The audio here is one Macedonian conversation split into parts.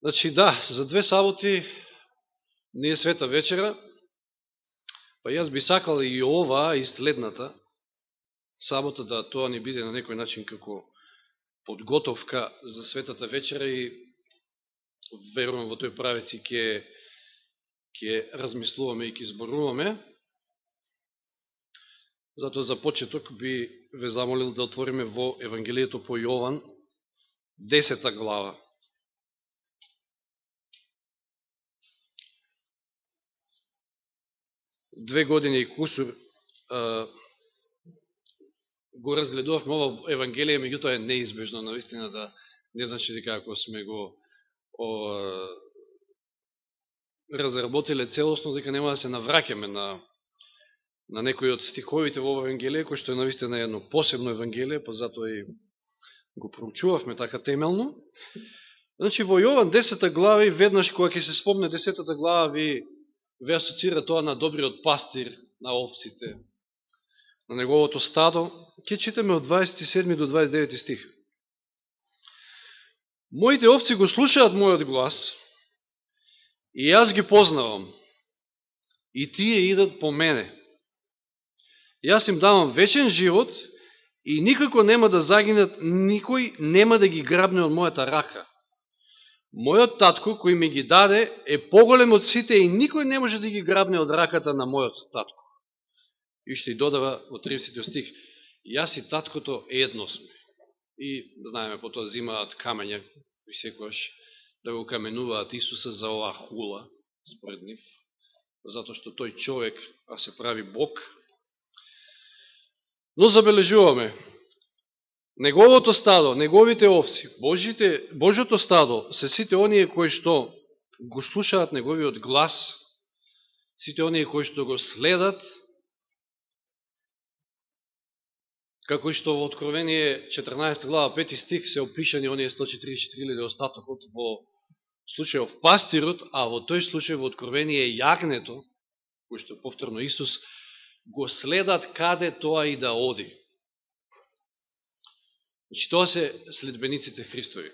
Значи да, за 2 саботи не е света вечера, па јас би сакал и ова, и следната сабота да тоа ни биде на некој начин како подготовка за светата вечера и верувам во тој правец и ќе размислуваме и ќе зборуваме. Затоа за почеток би ве замолил да отвориме во Евангелието по Јован, 10 глава. Две години и кусур го разгледувавме ова Евангелие, меѓутоа е неизбежно, навистина да не значи дека ако сме го разработиле целосно, дека нема да се навраќаме на некои од стиховите во ова Евангелие, кој што е навистина едно посебно Евангелие, па затоа и го проучувавме така темелно. Значи, во Јован 10 глава и веднаш кога ќе се спомне 10 глава ви асоцира тоа на добриот пастир на овците, на неговото стадо. Ќе читаме од 27 до 29 стих. Моите овци го слушаат мојот глас и јас ги познавам и тие идат по мене. Јас им давам вечен живот и никако нема да загинат, никој нема да ги грабне од мојата рака. Мојот татко, кој ми ги даде, е поголем од сите и никој не може да ги грабне од раката на мојот татко. И што и додава во 30 стих, јас и таткото едно сме. И знаеме, потоа зимаат камења, и секојаш да го каменуваат Исуса за оваа хула, според нив, затоа што тој човек, а се прави Бог. Но забележуваме, неговото стадо, неговите овци, Божјото стадо, се сите оние кои што го слушаат неговиот глас, сите оние кои што го следат, како и што во Откровение 14 глава 5 стих се опишани оние 144.000 остатокот во случајов пастирот, а во тој случај во Откровение јагнето, кој што повторно Исус, го следат каде тоа и да оди. Значи, тоа се следбениците Христови.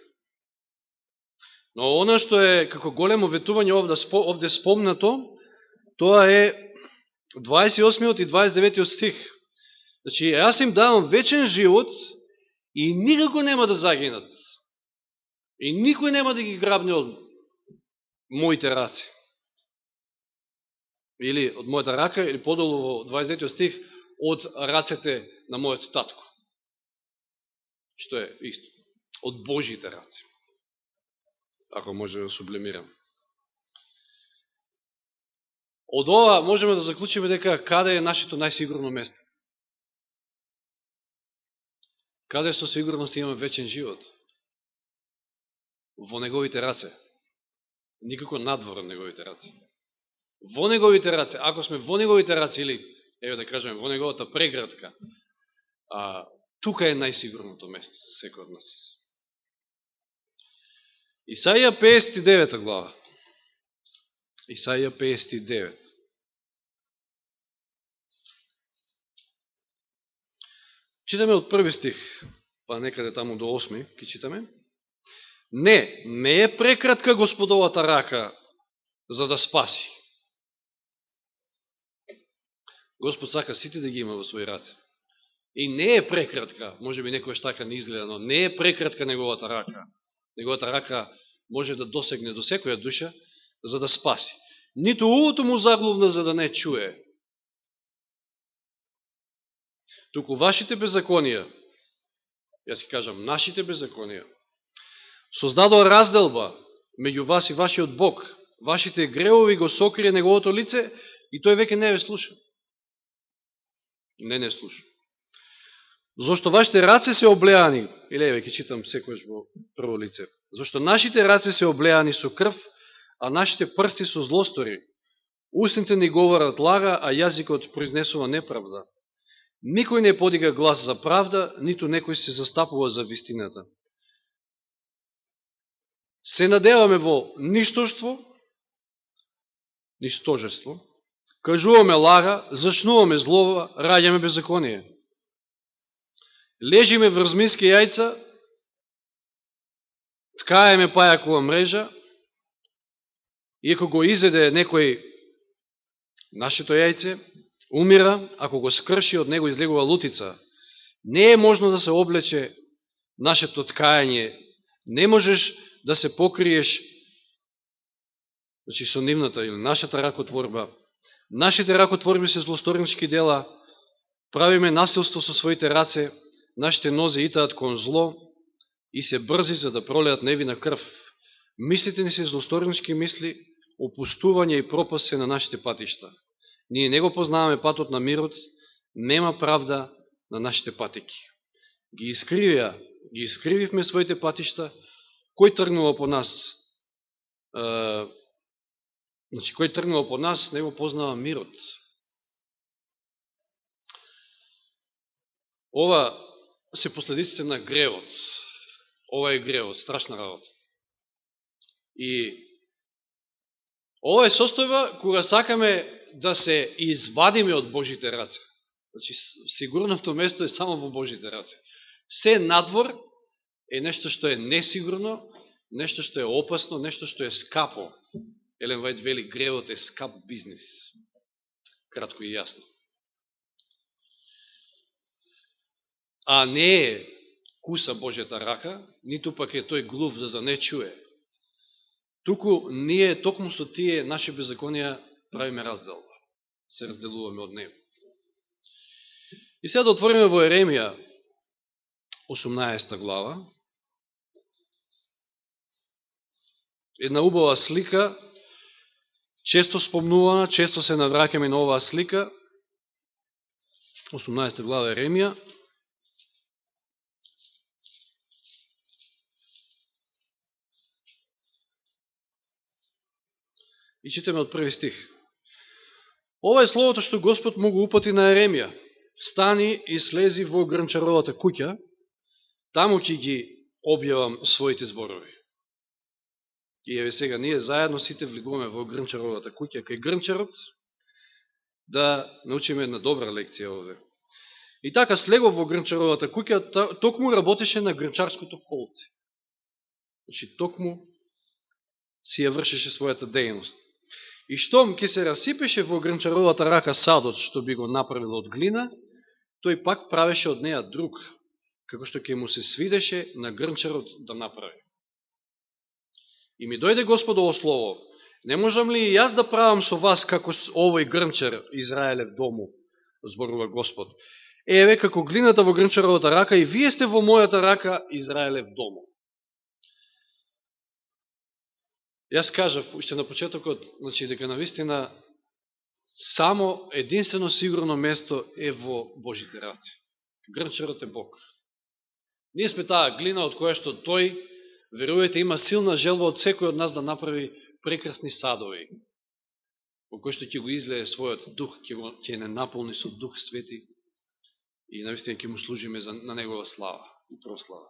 Но она што е како големо ветување овде спомнато, тоа е 28 и 29 стих. Значи, јас им давам вечен живот и никако нема да загинат. И никој нема да ги грабне од моите раци. Или од мојата рака, или подолу во 29 стих, од рацете на мојот татко. Што е исто. Од Божите раци. Ако може да сублимирам. Од ова можеме да заклучиме дека каде е нашето најсигурно место. Каде со сигурност имаме вечен живот? Во неговите раце. Никако надвор од неговите раце. Во неговите раце. Ако сме во неговите раце, или, еве да кажеме, во неговата преградка, тука е најсигурното место, секој од нас. Исаија 59 глава. Исаија 59. Читаме од први стих, па некаде таму до 8, ки читаме. Не е прекратка Господовата рака за да спаси. Господ сака сите да ги има во своји раце. И не е прекратка, може би некој така не изгледа, но не е прекратка неговата рака. Неговата рака може да досегне до секоја душа за да спаси. Ниту увото му заглувна за да не чуе. Туку вашите беззаконија, јас ќе кажам, нашите беззаконија, создадоа разделба меѓу вас и вашиот Бог. Вашите греови го сокрие неговото лице и тој веќе не ве слуша. Не слуша. Зошто вашите раце се облеани, или еве ќе читам секојаш во прво лице. Зошто нашите раце се облеани со крв, а нашите прсти со злостори. Устните ни говорат лага, а јазикот произнесува неправда. Никој не подига глас за правда, ниту некој се застапува за вистината. Се надеваме во ништоштво, нистожество, кажуваме лага, зачнуваме злова, раѓаме беззаконие. Лежиме врз миски јајца, ткаеме пајакова мрежа, Иако го изеде некој нашето јајце, умира, ако го скрши, од него излегува лутица. Не е можно да се облече нашето ткање, не можеш да се покриеш, значи со нивната или нашата ракотворба. Нашите ракотворби се злосторнички дела, правиме насилство со своите раце, нашите нозе итаат кон зло и се брзи за да пролеат невина крв. Мислите ни се злосторнички мисли, опустување и пропаст се на нашите патишта. Ние не го познаваме патот на мирот, нема правда на нашите патеки. Ги искрививме своите патишта, кој тргнува по нас? Значи, кој тргнува по нас, не го познава мирот. Ова се последиците на гревот. Ова е гревот, страшна работа. И ова е состојба кога сакаме да се извадиме од Божите раце. Значи, сигурното место е само во Божите раце. Се надвор е нешто што е несигурно, нешто што е опасно, нешто што е скапо. Елен Вајд вели, гревот е скап бизнис. Кратко и јасно. А не е куса Божјата рака, ниту пак е тој глув да не чуе. Туку ние токму со тие наши беззаконија правиме разделба. Се разделуваме од него. И сега да отвориме во Еремија 18 глава. Една убава слика, често спомнувана, често се навраќаме на оваа слика. 18 глава Еремија. И читаме од први стих. Ова е словото што Господ му го упати на Еремија. Стани и слези во грнчаровата куќа, таму ќе ги објавам своите зборови. И еве сега, ние заедно сите влегуваме во грнчаровата куќа, кај грнчарот, да научиме една добра лекција овде. И така слегов во грнчаровата куќа, токму работеше на грнчарското колце. Значи, токму си ја вршеше својата дејност. И штом ќе се расипеше во грнчаровата рака садот, што би го направил од глина, тој пак правеше од неја друг, како што ќе му се свидеше на грнчарот да направи. И ми дојде Господово слово, не можам ли и јас да правам со вас како овој грнчар Израелев дому, зборува Господ. Еве, како глината во грнчаровата рака, и вие сте во мојата рака Израелев дому. Јас кажав, уште на почетокот, значи, дека навистина само единствено сигурно место е во Божите раце. Грнчарот е Бог. Ние сме таа глина од која што тој, верувате, има силна желба од секој од нас да направи прекрасни садови, во кој што ќе го излее својот дух, ќе не наполни со дух свети и навистина ќе му служиме на негова слава и прослава.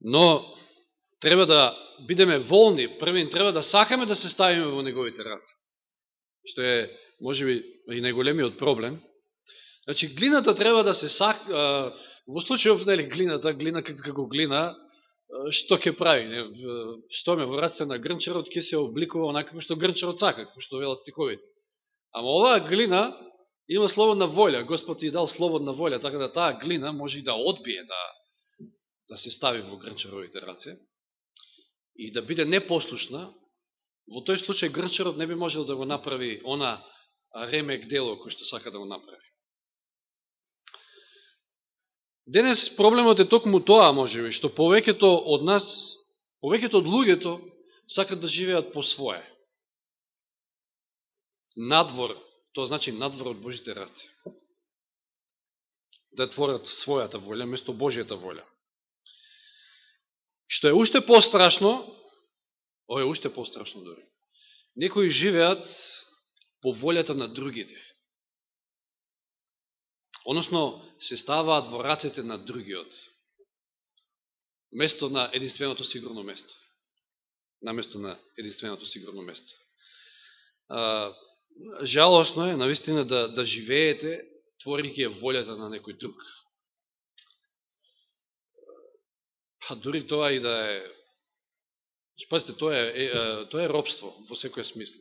Но треба да бидеме волни, првен треба да сакаме да се ставиме во неговите раце, што е, можеби, и најголемиот проблем. Значи, глината треба да се во случајов, нели, глина како глина, што ќе прави? Што ме во раците на грнчарот ќе се обликува онака како што грнчарот сака, како што велат стиховите. Ама оваа глина има слободна волја, Господ ти дал слободна волја, така да таа глина може и да одбие да се стави во грнчаровите раце и да биде непослушна. Во тој случај грнчарот не би можел да го направи она ремек дело кој што сака да го направи. Денес проблемот е токму тоа, можеби, што повеќето од нас, повеќето од луѓето сакат да живеат по свое. Надвор, тоа значи надвор од Божите раце. Да творат својата волја место Божјата волја. Што е уште пострашно, ова е уште пострашно дори. Некои живеат по волјата на другите. Односно, се ставаат во рацете на другиот. Место на единственото сигурно место. Наместо на единственото сигурно место. Жалосно е, навистина, да живеете, творики е волјата на некој друг. Па дури тоа и да е Пазите, тоа е робство во секој смисла.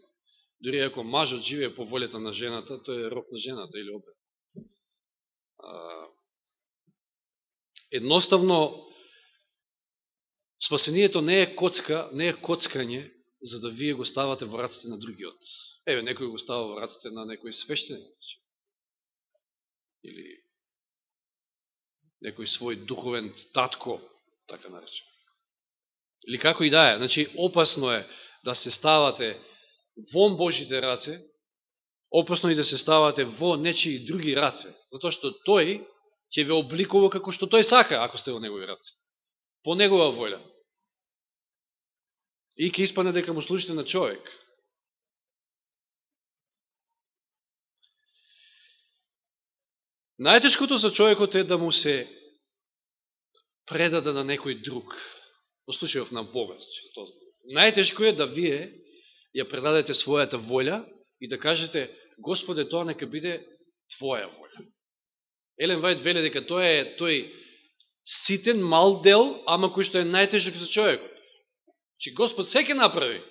Дори ако мажот живее по волјата на жената, тој е роб на жената или обе. Едноставно, спасението не е коцкање, за да вие го ставате во раците на другиот. Еве, некој го става во раците на некој свештеник. Или некој свој духовен татко, така наречен. Или како и да е. Значи, опасно е да се ставате во Божите раце, опасно и да се ставате во нечии други раце, затоа што тој ќе ве обликува како што тој сака, ако сте во негови раце. По негова волја. И ќе испадне дека му служите на човек. Најтешкото за човекот е да му се предаде на некој друг. Во случајов на Бога. Најтешко е да вие ја предадете својата волја и да кажете: Господе, тоа нека биде Твоја волја. Елен Вајд веле дека тоа е тој ситен мал дел, ама кој што е најтежок за човекот. Че Господ се ќе направи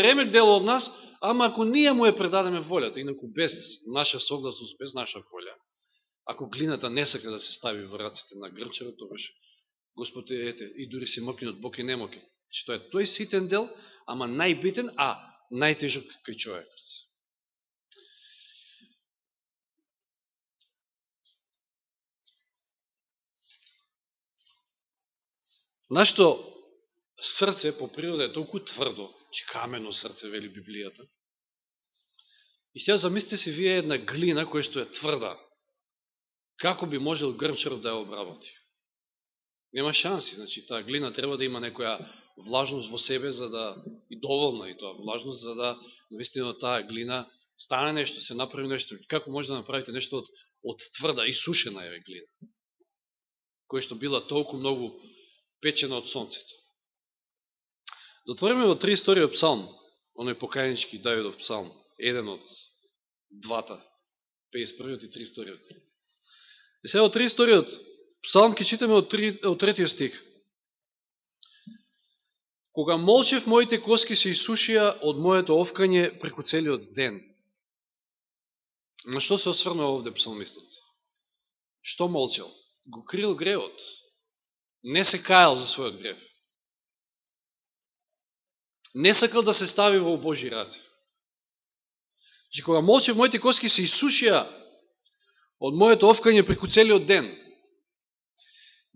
ремек дел од нас, ама ако ние му ја предадеме волјата, инаку без наша согласност, без наша волја, ако глината не сака да се стави во раците на грчарот, тогаш Господ ете, и дури се мокинот Бог и немоки. Че тоа е тој ситен дел, ама најбитен, а најтежок кај човекот. Нашето срце по природа е толку тврдо, че камено срце, вели Библијата. И сега замислите си вие една глина која што е тврда. Како би можел грнчарот да ја обработи? Нема шанси. Значи, таа глина треба да има некоја влажност во себе, за да и доволна и тоа влажност, за да наистина таа глина стане нешто, се направи нешто. Како може да направите нешто од тврда и сушена е глина, која што била толку многу печена од сонцето. Да отвориме во 3 истории од Псалм, оној покајнички Давидов Псалм, еден од двата, 51 и 3 историот. И сега од 3 историот Псалм ќе читаме од 3 стих. Кога молчев, моите коски се исушија од моето овкање преку целиот ден. На што се осврнува овде псалмистот? Што молчел? Го крил гревот. Не се кајал за својот грев. Не сакал да се стави во Божи раце. Че кога молчев, моите коски се исушија од моето овкање преку целиот ден.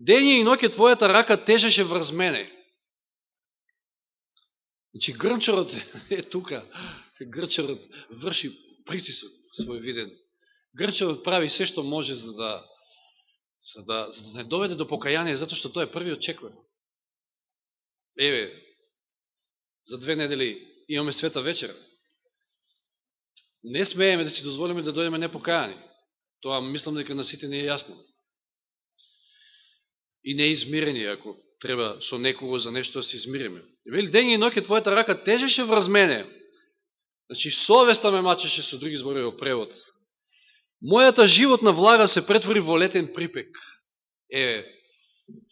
Дење и ноќе твојата рака тежеше врз мене. Значи, грнчарот е тука. Грнчарот врши притисок свој виден. Грнчарот прави се што може за да не доведе до покаяние, затоа што тоа е првиот чекор. Еве, за 2 недели имаме света вечера. Не смееме да си дозволиме да дојдеме непокаяни. Тоа мислам дека на сите не е јасно. И не измирени, ако треба со некого за нешто да се измириме. Вели, дење и ноќе твојата рака тежеше врз мене. Значи, совеста ме мачеше, со други зборови во превод. Мојата животна влага се претвори во летен припек.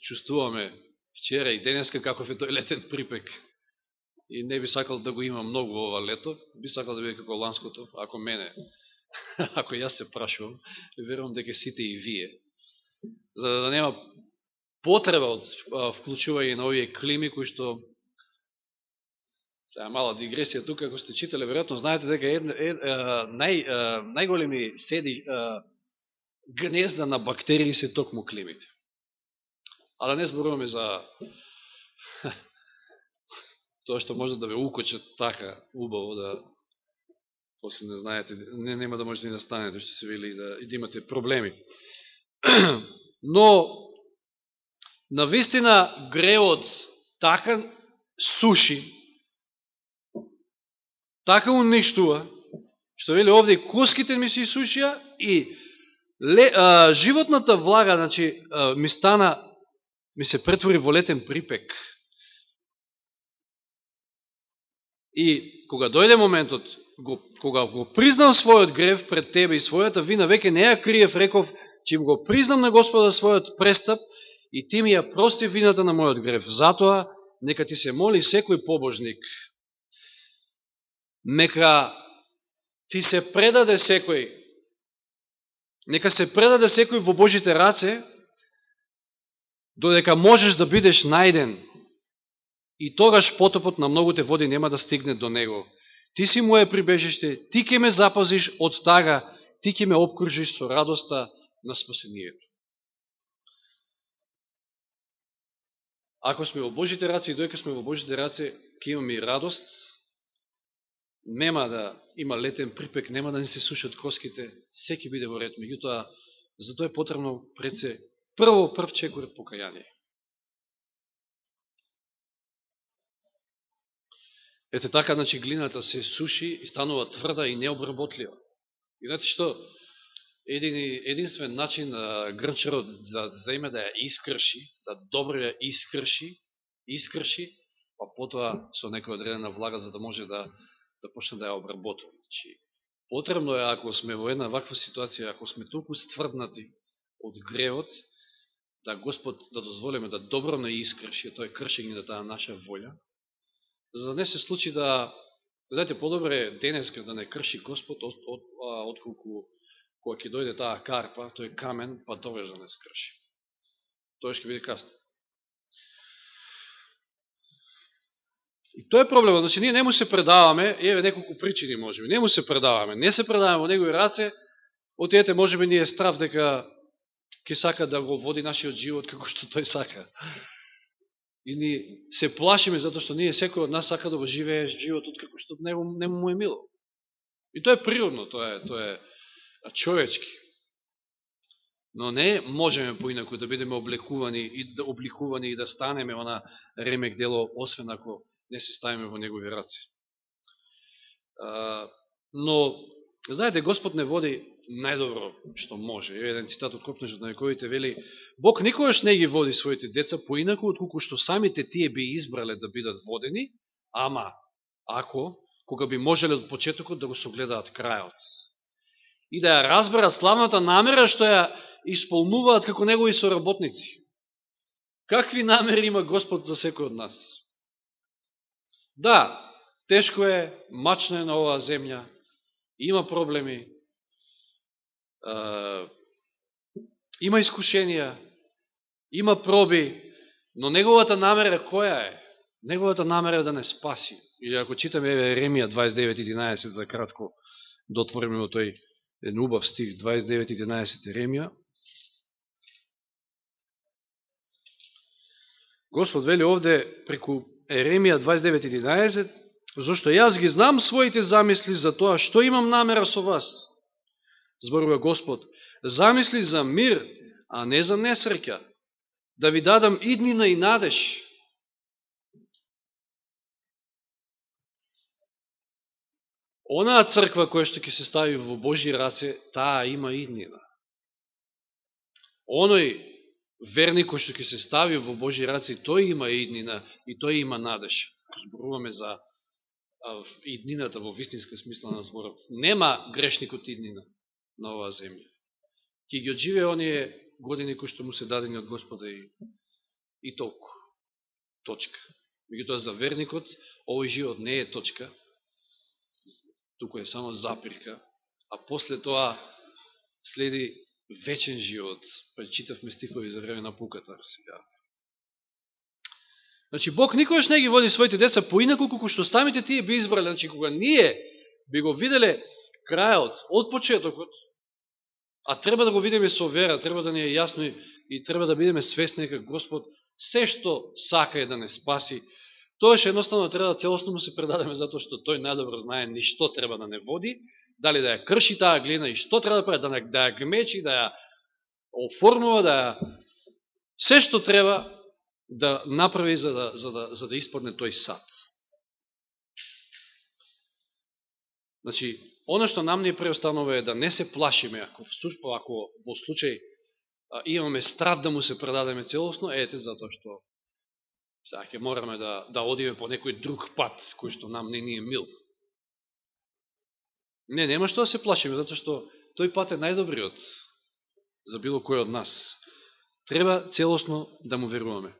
Чувствуваме вчера и денеска каков е тој летен припек. И не би сакал да го имам многу ова лето. Би сакал да биде како ланското, ако мене. Ако јас се прашувам, верувам дека сите и вие. За да нема потреба од вклучување на овие клими, кои што... Сега мала дигресија тука, ако сте читале, веројатно знаете дека најголеми гнезда на бактерии се токму климите. А да не зборуваме за тоа што може да ве укочат така убаво, да после не знаете, нема да можете ни да станете, што се вели, да имате проблеми. Но, навистина, гревот така суши, така уништува, што вели овде коските ми се исушија и животната влага, значи, ми се претвори во летен припек. И кога дојде моментот, кога го признам својот грев пред тебе и својата вина, веќе не ја криев, реков, че им го признам на Господа својот престап и ти ми ја прости вината на мојот грев. Затоа нека ти се моли секој побожник, нека ти се предаде секој, нека се предаде секој во Божите раце, додека можеш да бидеш најден, и тогаш потопот на многуте води нема да стигне до него. Ти си моје прибежиште, ти ќе ме запазиш од тага, ти ќе ме обкружиш со радоста на спасението. Ако сме во Божите раце и доека сме во Божите раце, ќе имаме и радост, нема да има летен припек, нема да ни се сушат коските, секи биде во ред. Меѓутоа, за тоа е потребно пред се прв чекор покаяние. Ете така, значи, глината се суши и станува тврда и необработлива. И знаете што? Единствен начин грнчарот да земе да ја искрши, да добро ја искрши, па потоа со некоја одредена влага, за да може да почне да ја обработува. Значи, потребно е, ако сме во една ваква ситуација, ако сме толку стврднати од гревот, да Господ да дозволиме да добро не искрши, тоа е кршење на таа наша волја, за да не се случи да, знаете, подобре е денеска да не крши Господ, отколку кога ќе дојде таа карпа, тој камен, па довеж да не скрши. Тоа ќе биде касно. И тоа е проблемот. Значи, ние не му се предаваме, еве неколку причини можеби, не му се предаваме, не се предаваме во негови раце, од ете можеби ни е страв дека ќе сака да го води нашиот живот како што тој сака. И ни се плашиме затоа што ние секој од нас сака да го живее животот како што не му е мило. И тоа е природно, тоа е човечки. Но не можеме поинаку да бидеме обликувани и да станеме она ремек дело, освен ако не се ставиме во негови раци. Но, знаете, Господ не води најдобро што може. Еден цитат од Копнежот на вековите вели: Бог никогаш не ги води своите деца поинаку, отколку што самите тие би избрале да бидат водени, ама ако, кога би можеле од почетокот да го согледаат крајот. И да ја разберат славната намера што ја исполнуваат како негови соработници. Какви намери има Господ за секој од нас? Да, тешко е, мачно е на оваа земја, има проблеми, има искушенија, има проби, но неговата намера која е? Неговата намера е да не спаси. Или ако читаме Еремија 29.11 за кратко, да отвориме во тој еден убав стих, 29.11 Еремија. Господ вели овде преку Еремија 29.11, зашто јас ги знам своите замисли за тоа што имам намера со вас. Зборува Господ, замисли за мир, а не за несреќа, да ви дадам иднина и надеж. Онаа црква која што ќе се стави во Божји раце, таа има иднина. Оној верник кој што ќе се стави во Божји раце, тој има иднина и тој има надеж. Зборуваме за иднината во вистинска смисла на зборот. Нема грешникот иднина на оваа земја. Ке ги одживее оние години кои што му се дадени од Господа и толку. Точка. Меѓутоа за верникот овој живот не е точка, туку е само запирка, а после тоа следи вечен живот. Пречитавме стихови за време на пуката. Значи, Бог никогаш не ги води своите деца поинаку колку што самите тие би избрали. Значи, кога ние би го виделе крајот од почетокот, а треба да го видиме со вера, треба да ни е јасно и треба да бидеме свесни дека Господ се што сака е да не спаси, тоаш едноставно треба да целосно му се предадеме, затоа што тој најдобро знае ни што треба да не води, дали да ја крши таа глина и што треба да прави, да ја гмечи, да ја оформува, да ја се што треба да направи за да испадне тој сад. Значи, оно што нам ни преостанува е да не се плашиме, ако во случај имаме страв да му се предадеме целосно, ете затоа што сега ќе мораме да одиме по некој друг пат, кој што нам не ни е мил. Не, нема што да се плашиме, затоа што тој пат е најдобриот за било кој од нас. Треба целосно да му веруваме.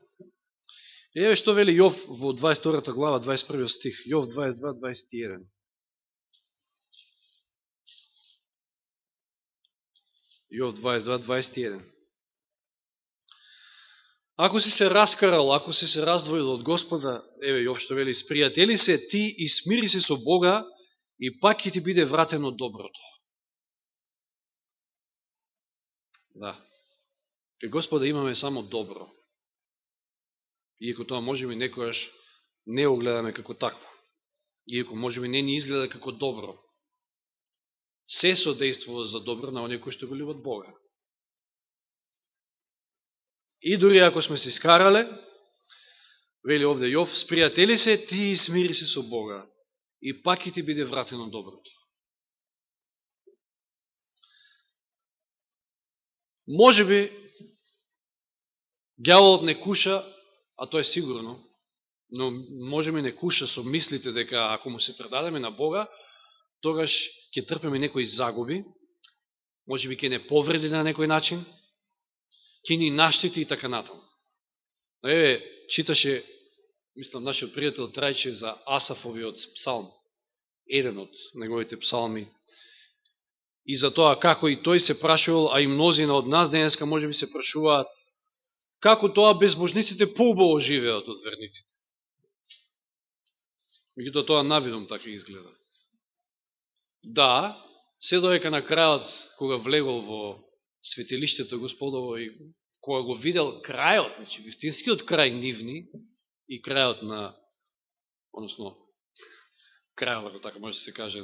Еве што вели Јов во 22 глава, 21 стих. Јов 22, 21. Јов 22, 21. Ако си се раскарал, ако си се раздвоил од Господа, еве Јов што вели, спријатели се ти и смири се со Бога и пак ќе ти биде вратено доброто. Да. Кај Господа имаме само добро. Иако тоа можеби некојаш не го гледаме како такво. Иако можеби не ни изгледа како добро. Се содействува за добро на оние кои што го любат Бога. И дури ако сме се скарале, вели овде Јов, спријатели се ти и смири се со Бога и пак ќе ти биде вратено доброто. Можеби ѓаволот не куша, а тоа е сигурно, но можеби не куша со мислите дека ако му се предадеме на Бога, тогаш ќе трпеме некои загуби, можеби ќе не повреди на некој начин, ќе ни наштити и така натаму. Но еве, читаше, мислам, нашиот пријател Трајче за Асафовиот псалм, еден од неговите псалми, и за тоа како и тој се прашувал, а и мнозина од нас денеска можеби се прашуваат, како тоа безбожниците поубаво живеат од верниците. Меѓутоа тоа навидом така изгледа. Да, се доека на крајот, кога влегол во светилиштето Господово и кога го видел крајот, значи вистинскиот крај нивни и крајот на, односно, крајот, ако така може да се каже,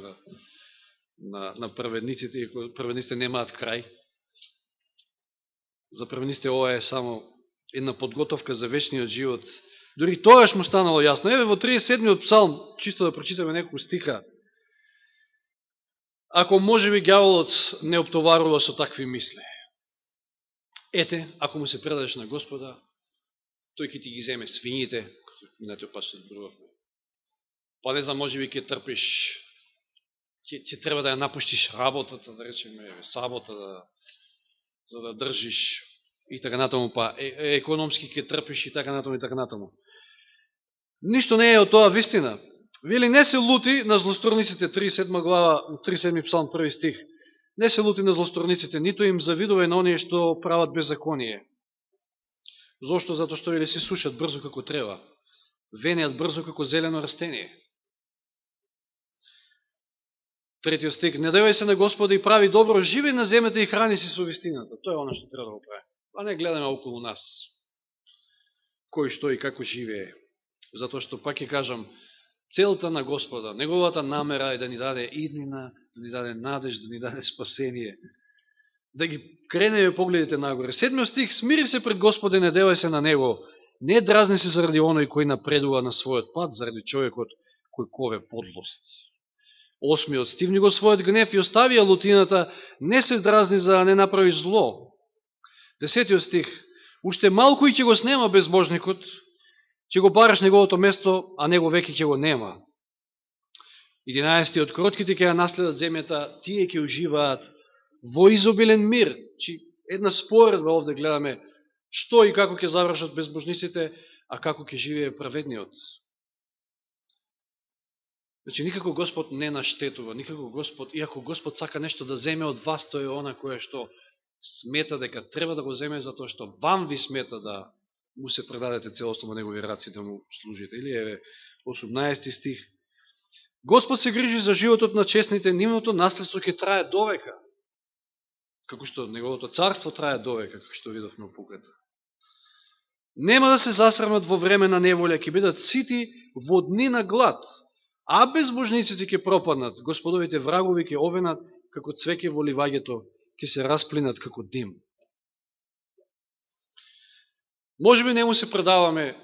на праведниците, и праведниците немаат крај. За праведниците ова е само една подготовка за вечниот живот. Дори тогаш му станало јасно. Еве во 37-иот псалм, чисто да прочитаме неколку стиха, ако можеби ѓаволот не оптоварува со такви мисли. Ете, ако му се предадеш на Господа, тој ќе ти ги земе свињите, минатиот пат што зборувавме. Па не знам, можеби ќе трпиш, ќе треба да ја напуштиш работата, да речеме, сабота, за да држиш и така натаму, па економски ќе трпиш и така натаму, и така натаму. Ништо не е од тоа вистина. Вели, не се лути на злосторниците, 37 глава, 37 псалм, 1 стих. Не се лути на злосторниците, нито им завидува на оние што прават беззаконие. Зошто? Зато што вели се сушат брзо како трева, венеат брзо како зелено растение. Третиот стих, не девај се на Господа и прави добро, живеј на земјата и храни се со вистината. Тоа е оно што треба да го прави. А не гледаме околу нас, кој што и како живее. Затоа што, пак ќе кажам, целта на Господа, неговата намера е да ни даде иднина, да ни даде надеж, да ни даде спасение. Да ги кренеме погледите нагоре. 7 стих, смири се пред Господа и не девај се на Него. Не дразни се заради оној кој напредува на својот пат, заради човекот кој кове подлост. 8 стивни го својот гнев и остави ја лутината, не се дразни за да не направи зло. 10 стих, уште малку и ќе го снема безбожникот, ќе го бараш неговото место, а него веќе ќе го нема. 11 кротките ќе ја наследат земјата, тие ќе уживаат во изобилен мир. Чи една споредба овде гледаме што и како ќе завршат безбожниците, а како ќе живее праведниот. Значи, никако Господ не наштетува, никако Господ, иако Господ сака нешто да земе од вас, тој е она кое што смета дека треба да го земе, затоа што вам ви смета да му се предадете целосно во негови раци, да му служите. Или еве, 18 стих. Господ се грижи за животот на честните, нивното наследство ќе трае довека. Како што неговото царство трае довека, како што видовме во пуката. Нема да се засрамат во време на неволја, ќе бидат сити во дни на глад, а безбожниците ќе пропаднат, господовите врагови ќе овенат како цвеќе во ливаѓето, ќе се расплинат како дим. Може би не му се предаваме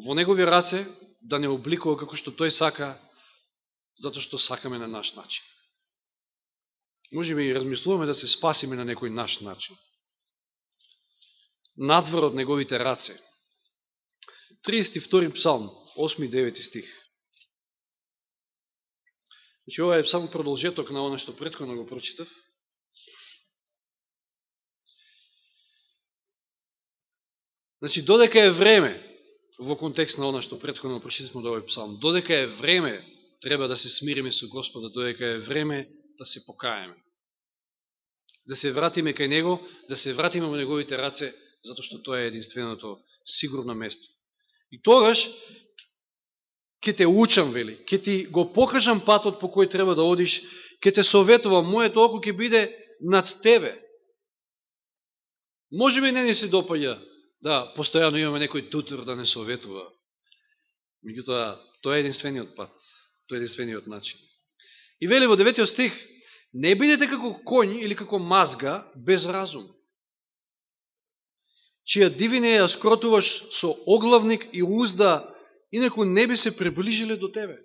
во негови раце да не обликува како што тој сака, затоа што сакаме на наш начин. Може би и размислуваме да се спасиме на некој наш начин. Надвор од неговите раце. 32 псалм, 8-9 стих. Значи, ова е само продолжеток на оно што претходно го прочитав. Значи, додека е време, во контекст на оно што претходно прочитавме од овој псалм, додека е време, треба да се смириме со Господа, додека е време да се покаеме. Да се вратиме кај Него, да се вратиме во Неговите раце, затоа што тоа е единственото сигурно место. И тогаш, ќе те учам, вели, ќе ти го покажам патот по кој треба да одиш, ќе те советувам, моето око ќе биде над тебе. Може би не ни се допаѓа, да, постојано имаме некој тутор да не советува. Меѓутоа, тоа е единствениот пат, тоа е единствениот начин. И вели во 9 стих, не бидете како коњ или како мазга без разум, чија дивина ја скротуваш со оглавник и узда, инаку не би се приближиле до тебе.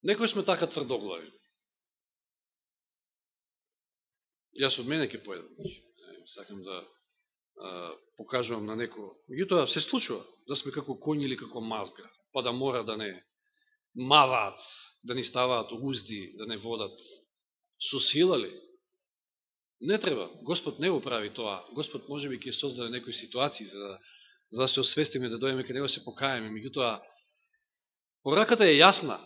Некој сме така тврдоглави. Јас од мене ќе појдам. Сакам да покажувам на некој. Меѓутоа се случува да сме како коњ или како мазга, па да мора да не маваат, да ни ставаат узди, да не водат со сила ли? Не треба. Господ не го прави тоа. Господ може би ќе создаде некои ситуации за да се освестиме, да дојдеме кај Него се покаеме. Меѓутоа, пораката е јасна.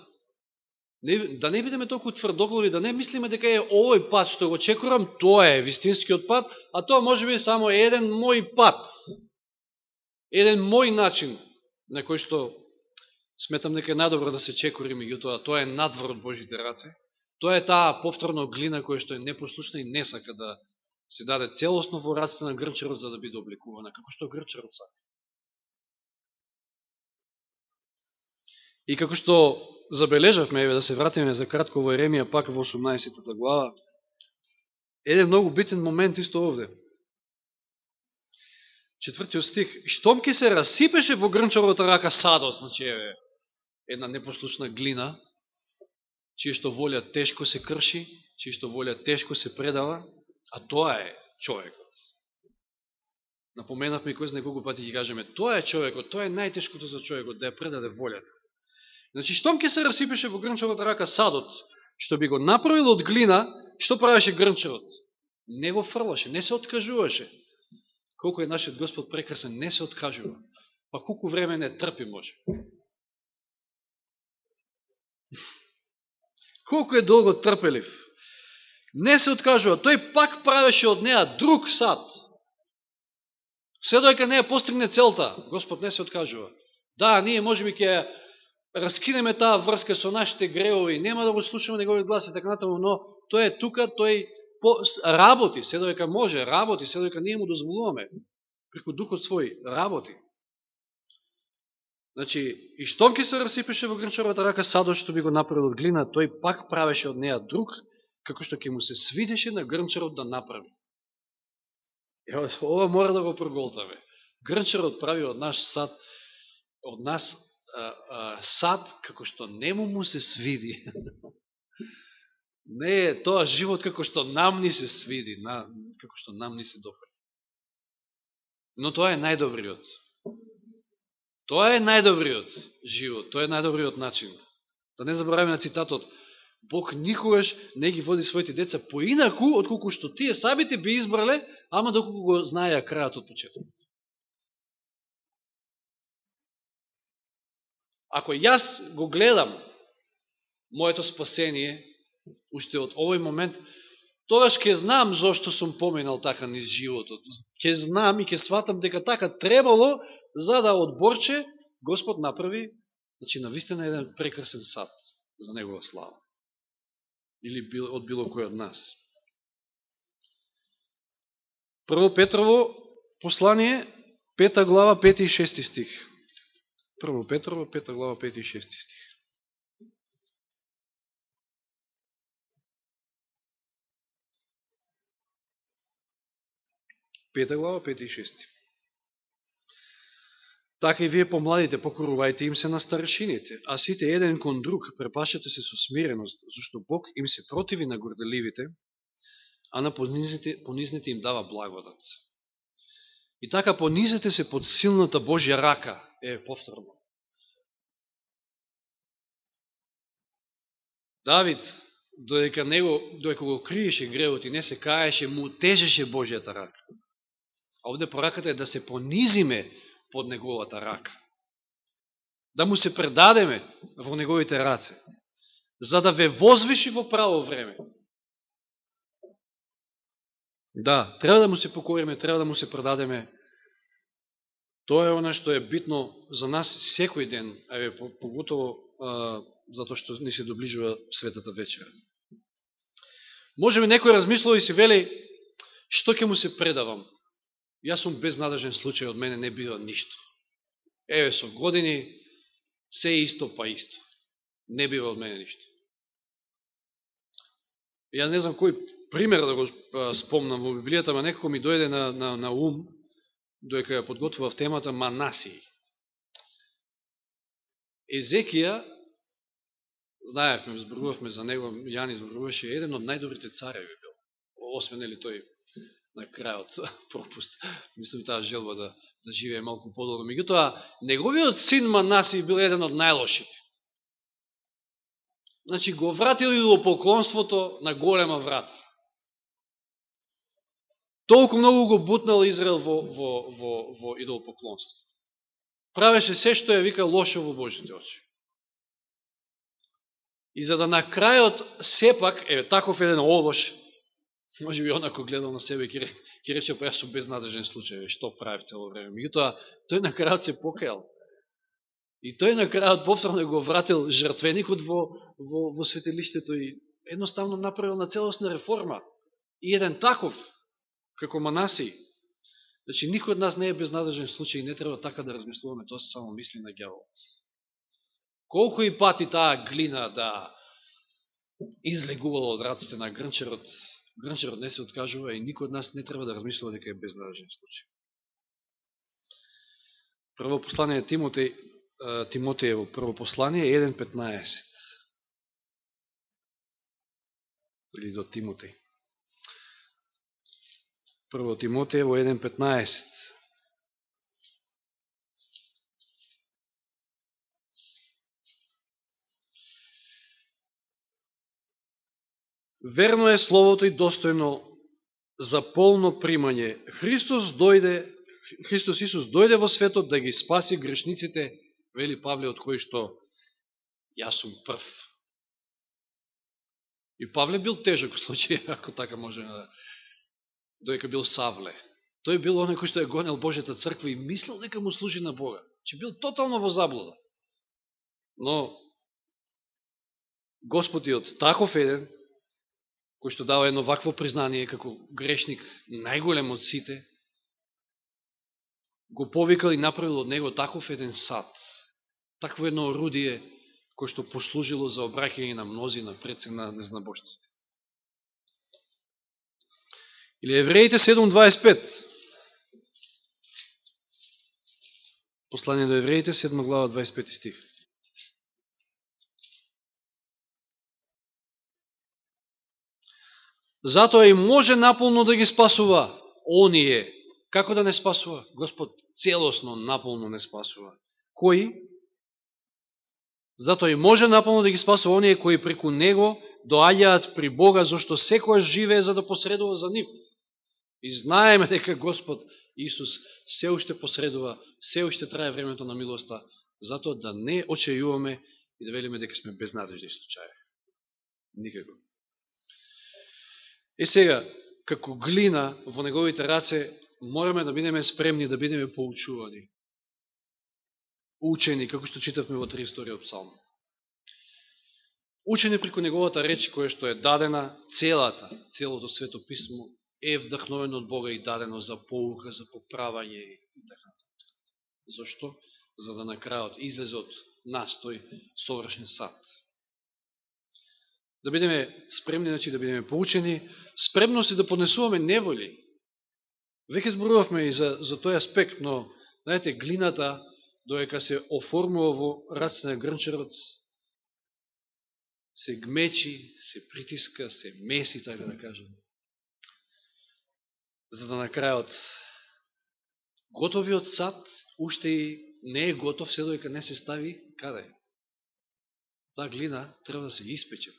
Да не бидеме толку тврдоглави, да не мислиме дека е овој пат што го чекорам, тоа е вистинскиот пат, а тоа може би само еден мој пат. Еден мој начин на кој што сметам дека е надобро да се чекори, меѓутоа тоа е надвор од Божите раце. Тоа е таа повторно глина која што е непослушна и не сака да се даде целосно во раците на грчарот за да биде обликувана, како што грчарот сака. И како што забележавме, еве да се вратиме за кратко во Еремија, пак во 18 глава, еден многу битен момент исто овде. 4 стих. Штом ке се расипеше во грнчаровата рака садот, значи еве една непослушна глина, чие што волја тешко се крши, чие што волја тешко се предава, а тоа е човекот. Напоменавме и кој знае колку пати ги кажеме, тоа е човекот, тоа е најтешкото за човекот, да ја предаде волјата. Значи, штом ке се расипеше во грнчаровата рака садот, што би го направил од глина, што правеше грнчарот? Не го фрлаше, не се откажуваше. Колку е нашиот Господ прекрасен, не се откажува. Па колку време не трпи може. Колку е долго трпелив. Не се откажува. Тој пак правеше од неа друг сад. Се дојка не ја постигне целта, Господ не се откажува. Да, ние може би ќе раскинеме таа врска со нашите греови, нема да го слушаме неговиот глас и така натаму, но тој е тука, тој работи, се дојка може, работи, се дојка ние му дозволуваме, преку духот свој, работи. Значи, и штом ке се расипеше во грнчаровата рака садот, што би го направил од глина, тој пак правеше од неа друг, како што ќе му се свидеше на грнчарот да направи. Ова мора да го проголтаме. Грнчарот прави од наш сад, од нас сад, како што нему му се свиди. Не е тоа живот како што нам ни се свиди, како што нам ни се допре. Но тоа е најдобриот. Тоа е најдобриот живот, тоа е најдобриот начин. Да не забораваме на цитатот, Бог никогаш не ги води своите деца поинаку, отколку што тие самите би избрале, ама доколку го знаеа крајот од почетокот. Ако јас го гледам моето спасение, уште од овој момент, тогаш ќе знам зошто сум поминал така низ животот. Ќе знам и ќе сватам дека така требало, за да од Борче Господ направи, значи навистина еден прекрасен сад за Негова слава. Или од било кој од нас. Прво Петрово послание, 5 глава, 5 и 6 стих. Прво Петрово, 5 глава, 5 и 6 стих. Пета глава, 5 и 6. Така и вие помладите покорувајте им се на старешините, а сите еден кон друг препашете се со смиреност, зашто Бог им се противи на горделивите, а на понизните им дава благодат. И така понизете се под силната Божја рака. Повторно. Давид додека го криеше гревот и не се каеше, му тежеше Божијата рака. А овде пораката е да се понизиме под неговата рака. Да му се предадеме во неговите раце, за да ве возвиши во право време. Да, треба да му се покориме, треба да му се предадеме. Тоа е она што е битно за нас секој ден, поготово затоа што ни се доближува светата вечера. Можеме некој размислува и си вели, што ќе му се предавам? Јас сум безнадежен случај, од мене не бива ништо. Еве со години, се исто па исто. Не бива од мене ништо. Јас не знам кој пример да го спомнам во Библијата, ама некако ми дојде на ум, додека ја подготвував темата Манасии. Езекија, знаевме, зборувавме за него, Јани зборуваше, еден од најдобрите цареви бил. Освен ли тој на крајот пропуст. Мислам таа желба да живее малку подолго. Меѓутоа, неговиот син Манасии бил еден од најлошите. Значи, го вратил идолопоклонството на голема врата. Толку многу го бутнал Израел во идолопоклонство. Правеше се што ја вика лошо во Божите очи. И за да на крајот сепак, таков еден олош, може би онако гледал на себе и ќе рече, па јас сум безнадежен случај, што правив цело време. Меѓутоа, тој на крајот се покајал. И тој на крајот повторно го вратил жртвеникот во светилиштето и едноставно направил на целосна реформа. И еден таков, како Манасии. Значи, никој од нас не е безнадежен случај и не треба така да размислуваме, тоа се само мисли на ѓаволот. Колку и пати таа глина да излегувала од раците на грнчарот, грнчарот не се откажува и никој од нас не треба да размислува дека е безнадежен случај. Прво послание Тимотеево, прво послание 1.15. Или до Тимотеј. Прво Тимотеево 1.15. Верно е словото и достојно за полно примање. Христос Исус дојде во светот да ги спаси грешниците, вели Павле, од кои што јас сум прв. И Павле бил тежок случај, ако така може да... Доека бил Савле. Тој бил оној кој што е гонел Божјата црква и мислил дека му служи на Бога. Че бил тотално во заблуда. Но Господ и од таков еден, кој што дава едно вакво признание како грешник најголем од сите, го повикал и направил од него таков еден сад, такво едно орудие кој што послужило за обраќање на мнози на прецен на незнабожците. Или Евреите 7.25. Послание до Евреите, 7 глава, 25 стих. Затоа и може наполно да ги спасува оние. Како да не спасува? Господ целосно, наполно не спасува. Кои? Затоа и може наполно да ги спасува оние кои преку него доаѓаат при Бога, зашто секојаш живее за да посредува за нив. И знаеме дека Господ Исус се уште посредува, се уште трае времето на милоста, затоа да не очајуваме и да велиме дека сме безнадежни случаи. Никако. И сега, како глина во неговите раце, мораме да бидеме спремни, да бидеме поучувани. Учени, како што читавме во 32-иот псалм. Учени преку неговата реч, која што е дадена, целото свето писмо, е вдахновено од Бога и дадено за поука, за поправање и така. Зошто? За да на крајот излезе од нас тој совршен сад. Да бидеме спремни, значи да бидеме поучени, спремност и да поднесуваме неволи. Веќе зборувавме и за тој аспект, но, знаете, глината, доека се оформува во раците на грнчарот, се гмечи, се притиска, се меси, така да кажем. За да на крајот готовиот сад уште и не е готов, се доека не се стави каде? Таа глина треба да се испече.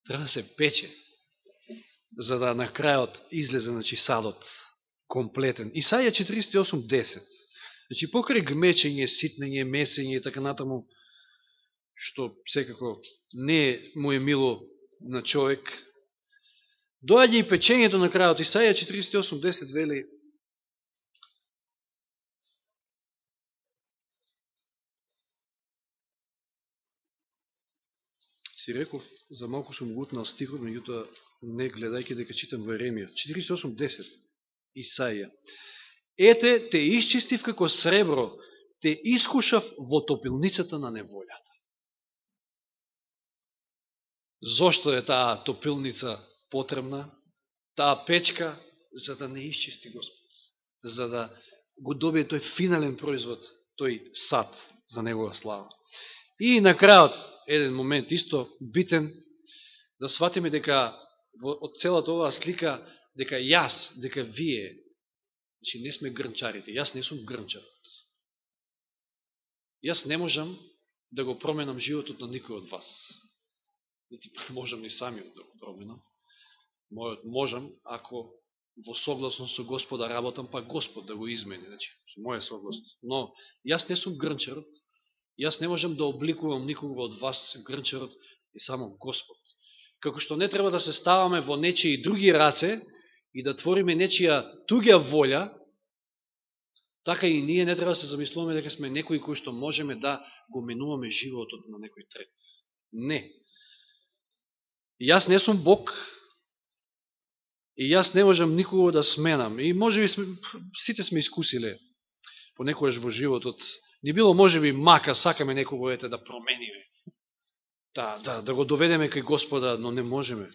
Треба да се пече, за да на крајот излезе, значи, садот комплетен. Исаја 48:10. Значи, покрај гмечење, ситнење, месење и така натаму, што секако не му е мило на човек, доаѓа и печењето на крајот. Исаја 48:10 вели: си реков, за малку сум гутнал стихот, меѓутоа не гледајќи дека читам во Еремија. 48:10 Исаија: ете, те исчистив како сребро, те искушав во топилницата на неволјата. Зошто е таа топилница потребна? Таа печка, за да не исчисти Господ, за да го добие тој финален производ, тој сад за негова слава. И на крајот, еден момент исто битен, да сватиме дека од целата оваа слика, дека јас, дека вие, значи не сме грнчарите, јас не сум грнчарот. Јас не можам да го променам животот на никој од вас. Нити можам ни самиот да го променам. Мојот можам, ако во согласно со Господа работам, па Господ да го измени, значи, со моја согласност. Но јас не сум грнчарот, јас не можам да обликувам никога од вас, грнчарот и само Господ. Како што не треба да се ставаме во нечии други раце и да твориме нечија туѓа волја, така и ние не треба да се замислуваме дека сме некои кои што можеме да го менуваме животот на некој трет. Не. Јас не сум Бог и јас не можам никого да сменам. И може би сите сме искусиле понекогаш во животот. Не било може би мака, сакаме некого да промениме. Да го доведеме кај Господа, но не можеме.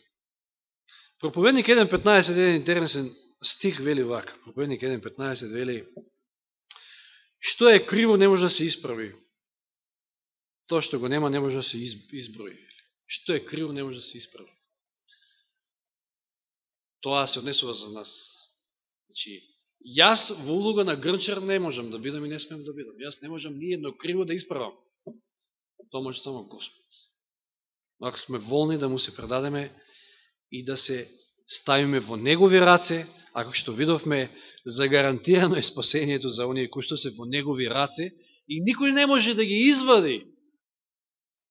Проповедник 1.15, еден интересен стих вели вака. Проповедник 1.15 вели: што е криво не може да се исправи. Тоа што го нема не може да се изброи. Што е криво не може да се исправи. Тоа се однесува за нас. Значи, јас во улога на грнчар не можам да бидам и не смем да бидам. Јас не можам ни едно криво да исправам. Тоа може само Господ. Ако сме волни да му се предадеме и да се ставиме во негови раце, ако што видовме, загарантирано е спасението за оние кои што се во негови раце и никој не може да ги извади.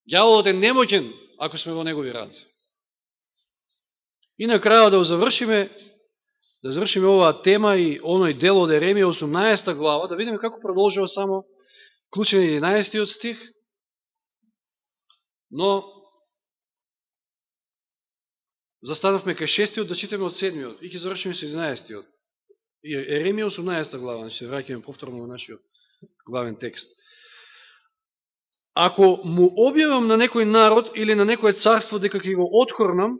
Ѓаволот е немоќен ако сме во негови раце. И на крајот да завршиме оваа тема и оној дел од Еремија 18 глава, да видиме како продолжува само клучен 11 стих, но застанавме кај 6 да читаме од 7 и ќе завршиме со 11 Еремија 18 глава, значи се враќаме повторно во нашиот главен текст. Ако му објавам на некој народ или на некој царство дека ќе го откорнам,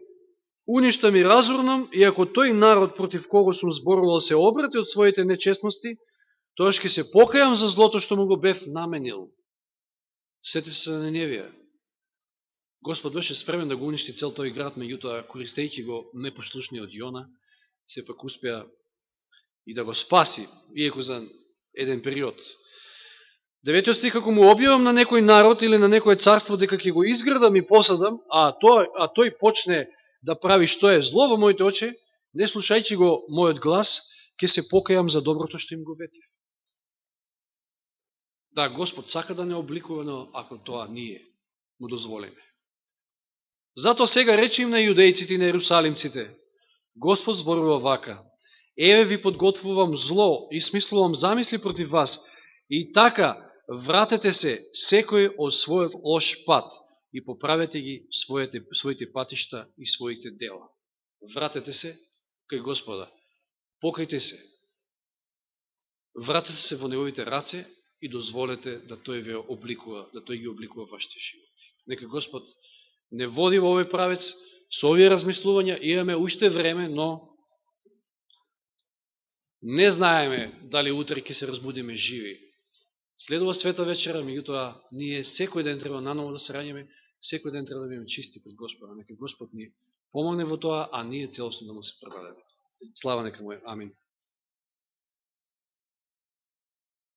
уништам и разурнам, и ако тој народ против кого сум зборувал се обрати од своите нечестности, тоаш ќе се покајам за злото што му го бев наменил. Сете се на Ниневија. Господ беше спремен да го уништи цел тој град, меѓутоа, користејќи го непослушниот Јона, сепак успеа и да го спаси, иеко за еден период. 9 стих: ако му објавам на некој народ или на некој царство дека ќе го изградам и посадам, а тој почне да прави што е зло во моите очи, не слушајќи го мојот глас, ќе се покајам за доброто што им го ветив. Да, Господ сака да не обликува, но ако тоа ние му дозволиме. Зато сега речи им на јудејците и на ерусалимците: Господ зборува вака: еве ви подготвувам зло и смислувам замисли против вас, и така вратете се секој од својот лош пат и поправете ги своите патишта и своите дела. Вратете се кај Господа, покајте се, вратете се во неговите раце и дозволете да тој ве обликува, да тој ги обликува вашите животи. Нека Господ не води во овој правец со овие размислувања, имаме уште време, но не знаеме дали утре ќе се разбудиме живи. Следува света вечера, меѓутоа ние секој ден треба наново да се раѓаме, секој ден треба да бидеме чисти пред Господа. Нека Господ ни помогне во тоа, а ние целосно да му се предадеме. Слава нека му е. Амин.